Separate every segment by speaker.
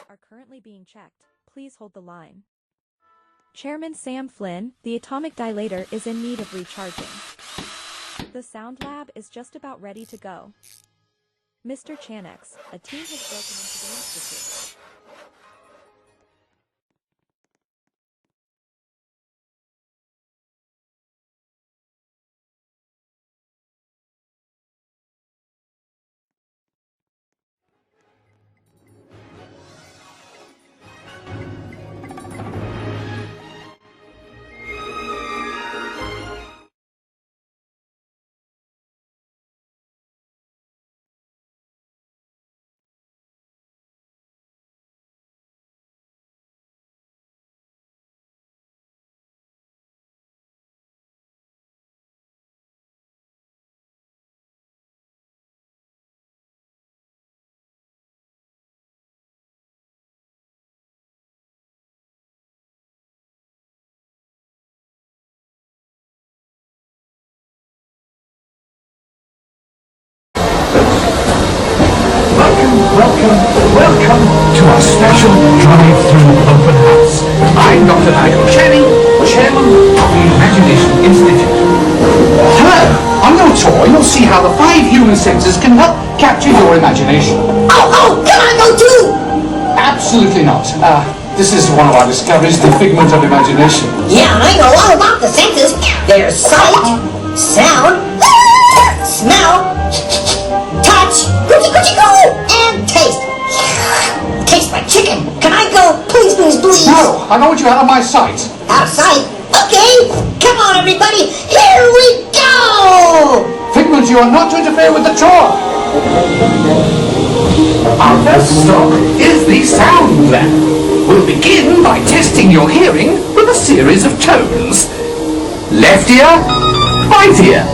Speaker 1: are currently being checked. Please hold the line. Chairman Sam Flynn, the atomic dilator is in need of recharging. The sound lab is just about ready to go. Mr. Chanex, a team has broken into the institute.
Speaker 2: Welcome to our special drive-through open house. I'm Dr. Nigel Channing, Chairman of the Imagination Institute. Hello, on your tour you'll see how the 5 human senses can help capture your imagination.
Speaker 3: Oh, can I go too?
Speaker 2: Absolutely not. This is one of our discoveries, the figment of imagination.
Speaker 3: Yeah, I know all about the senses. There's sight, sound, smell, touch, and taste. Tastes like chicken. Can I go? Please, please, please.
Speaker 2: No, I don't want you out of my sight.
Speaker 3: Out of sight? Okay. Come on, everybody. Here we go.
Speaker 2: Figment, you are not to interfere with the tour. Our first stop is the sound lab. We'll begin by testing your hearing with a series of tones. Left ear, right ear.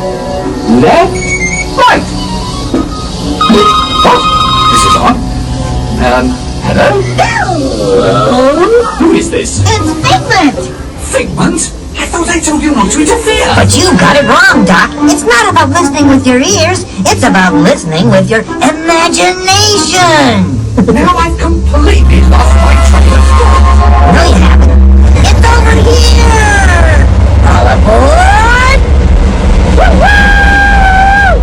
Speaker 2: Left, right. What? This is on. Hello?
Speaker 3: Hello.
Speaker 2: Who is this?
Speaker 3: It's Figment.
Speaker 2: Figment? I thought I told you not to interfere.
Speaker 3: But you got it wrong, Doc. It's not about listening with your ears. It's about listening with your imagination.
Speaker 2: Now I've completely lost my train of thought.
Speaker 3: No, you haven't. It's over here. All aboard. Woo-hoo!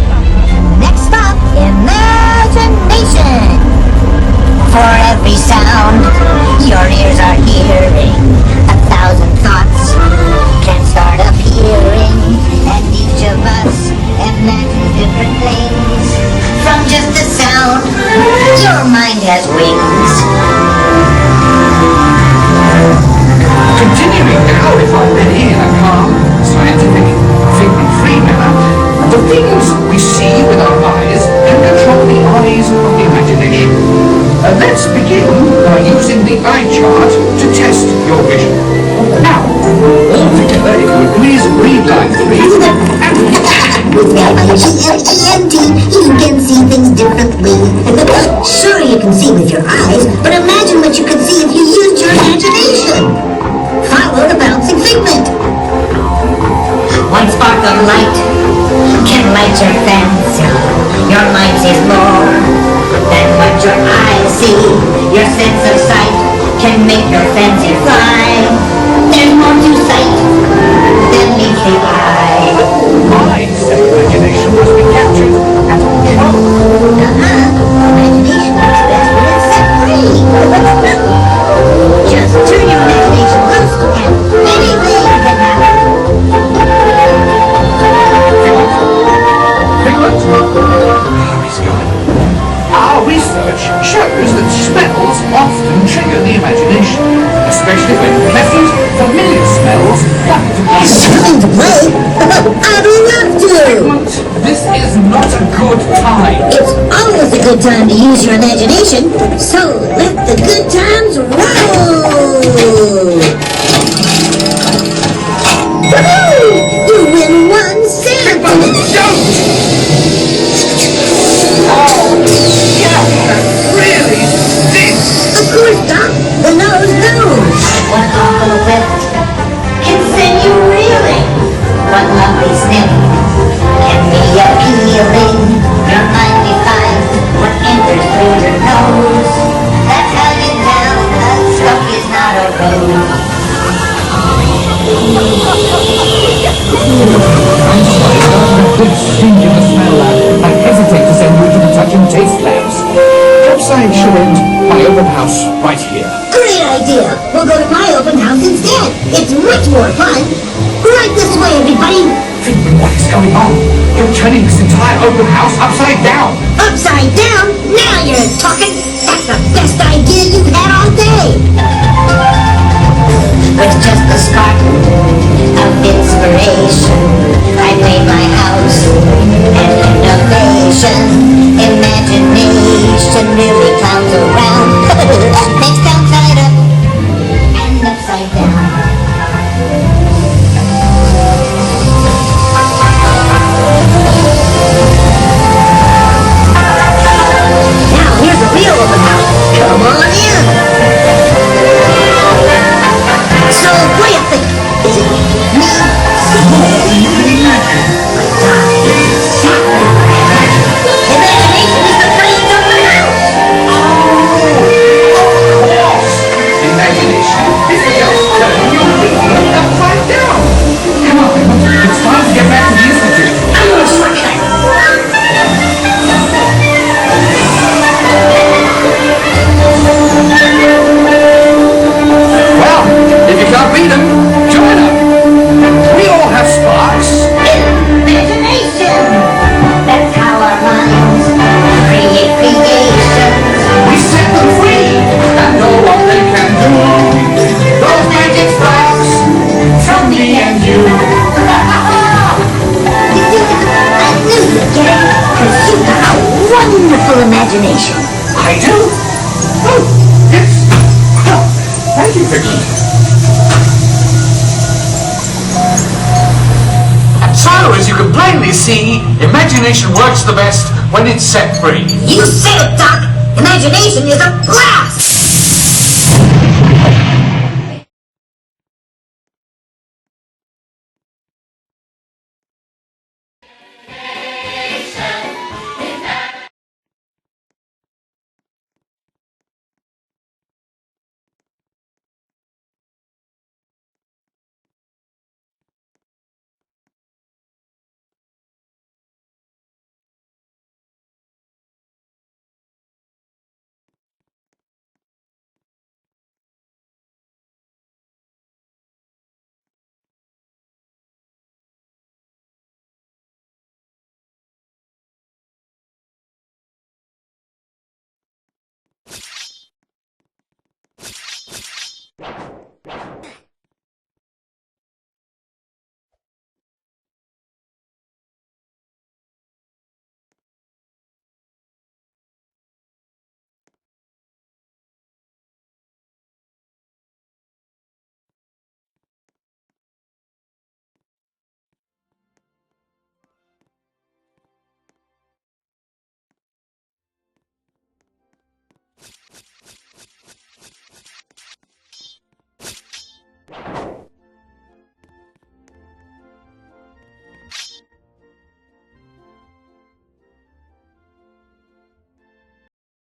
Speaker 3: Next stop, imagination. For every sound your ears are hearing, 1,000 thoughts can start appearing, and each of us imagines different things. From just a sound, your mind has wings.
Speaker 2: Continuing now, if I'm ready, in a calm, scientific, figment-free manner, the things we see with our eyes can control the eyes of the imagination. Let's begin by using the eye chart to test your vision. Now, all together, if you would please read line 3 and...
Speaker 3: With F-I-G-M-E-N-T, you can see things differently. Sure, you can see with your eyes, but imagine what you could see if you used your imagination. Follow the bouncing figment. One spark of light can light your fancy. Your mind sees more than what your eyes see. Your sense of sight can make your fancy fly. There's more to sight than meets the eye.
Speaker 2: My imagination must be captured and controlled.
Speaker 3: Imagination is best when it's set free. Just turn your imagination loose and anything can happen.
Speaker 2: Figment? Oh, he's gone. Our research shows that smells often trigger the imagination, especially when pleasant, familiar smells come to play.
Speaker 3: Come to play? I'd love to!
Speaker 2: Figment, this is not a good time.
Speaker 3: It's always a good time to use your imagination, so let the good times roll! Woohoo! You win 1 cent!
Speaker 2: Figment, don't! Oh, yeah, that really stinks!
Speaker 3: Of course, Doc. The nose knows. One awful whiff can send you reeling. One lovely sniff can be appealing. Your mind defies what enters through your nose. That's how you tell
Speaker 2: house right here.
Speaker 3: Great idea! We'll go to my open house instead. It's much more fun. Right this way, everybody.
Speaker 2: Figment, what is going on? You're turning this entire open house upside down.
Speaker 3: Upside down? Now you're talking. That's the best idea you've had all day. With just a spark of inspiration, I made my house an innovation. Imagination really clowns around. Makes down side up and upside down. Now here's the real open house. Come on in. So what do you think? Is it me?
Speaker 2: More than you can imagine.
Speaker 3: Imagination is the brains of the house.
Speaker 2: Imagination is just turning your thinking upside down. Come on, it's time to get back to the institute.
Speaker 3: I'm gonna sort it out.
Speaker 2: Well, if you can't beat them, join them. We all have sparks.
Speaker 3: Imagination. That's how our minds create creations.
Speaker 2: We set them free and know what they can do. Those magic sparks from me and you.
Speaker 3: You see, I knew you'd get it, because you've got a wonderful imagination.
Speaker 2: I do. Oh, yes. Oh, thank you, Figment. So, as you can plainly see, imagination works the best when it's set free.
Speaker 3: You said it, Doc. Imagination is a blast.